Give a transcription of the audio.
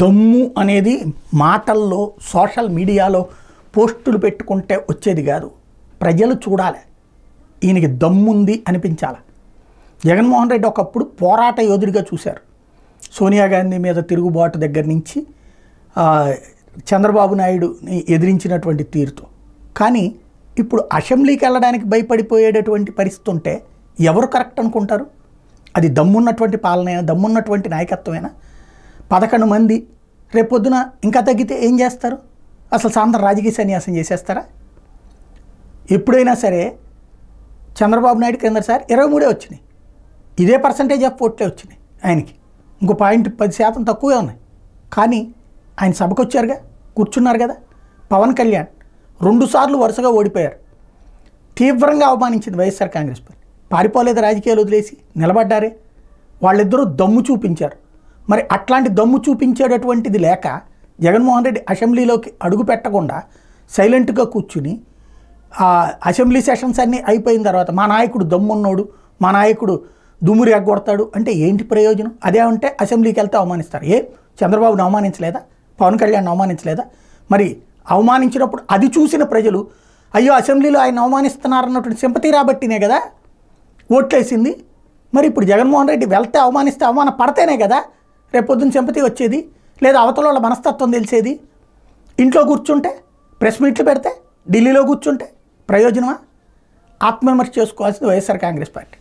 దమ్ము అనేది మాటల్లో సోషల్ మీడియాలో పోస్టులు పెట్టుకుంటే వచ్చేది కాదు. ప్రజలు చూడాలి, ఈయనకి దమ్ముంది అనిపించాలి. జగన్మోహన్ రెడ్డి ఒకప్పుడు పోరాట యోధుడిగా చూశారు. సోనియా గాంధీ మీద తిరుగుబాటు దగ్గర నుంచి చంద్రబాబు నాయుడుని ఎదిరించినటువంటి తీరుతో. కానీ ఇప్పుడు అసెంబ్లీకి వెళ్ళడానికి భయపడిపోయేటటువంటి పరిస్థితి ఉంటే ఎవరు కరెక్ట్ అనుకుంటారు? అది దమ్మున్నటువంటి పాలన, దమ్మున్నటువంటి నాయకత్వమేనా? 11 మంది రేపొద్దున ఇంకా తగ్గితే ఏం చేస్తారు? అసలు సాంద్ర రాజకీయ సన్యాసం చేసేస్తారా? ఎప్పుడైనా సరే చంద్రబాబు నాయుడు కిందసారి 23 వచ్చినాయి, ఇదే పర్సంటేజ్ ఆఫ్ ఓట్లే వచ్చినాయి ఆయనకి. ఇంకో 10% తక్కువే ఉన్నాయి. కానీ ఆయన సభకు వచ్చారుగా, కూర్చున్నారు కదా. పవన్ కళ్యాణ్ 2 సార్లు వరుసగా ఓడిపోయారు. తీవ్రంగా అవమానించింది వైఎస్ఆర్ కాంగ్రెస్ పార్టీ. పారిపోలేదు, రాజకీయాలు వదిలేసి నిలబడ్డారే. వాళ్ళిద్దరూ దమ్ము చూపించారు. మరి అట్లాంటి దమ్ము చూపించేటటువంటిది లేక జగన్మోహన్ రెడ్డి అసెంబ్లీలోకి అడుగు పెట్టకుండా సైలెంట్గా కూర్చుని అసెంబ్లీ సెషన్స్ అన్నీ అయిపోయిన తర్వాత మా నాయకుడు దమ్మున్నోడు, మా నాయకుడు దుమ్మురి ఎగ్గొడతాడు అంటే ఏంటి ప్రయోజనం? అదే ఉంటే అసెంబ్లీకి వెళ్తే అవమానిస్తారు. చంద్రబాబుని అవమానించలేదా? పవన్ కళ్యాణ్ అవమానించలేదా? మరి అవమానించినప్పుడు అది చూసిన ప్రజలు అయ్యో అసెంబ్లీలో ఆయన అవమానిస్తున్నారన్నటువంటి సింపతి రాబట్టినే కదా ఓట్లేసింది. మరి ఇప్పుడు జగన్మోహన్ రెడ్డి వెళ్తే అవమానిస్తే అవమాన పడితేనే కదా రేపొద్దున సింపతి వచ్చేది, లేదా అవతల వాళ్ళ మనస్తత్వం తెలిసేది. ఇంట్లో కూర్చుంటే, ప్రెస్ మీట్లు పెడితే, ఢిల్లీలో కూర్చుంటే ప్రయోజనమా? ఆత్మవిమర్శ చేసుకోవాల్సింది వైఎస్ఆర్ కాంగ్రెస్ పార్టీ.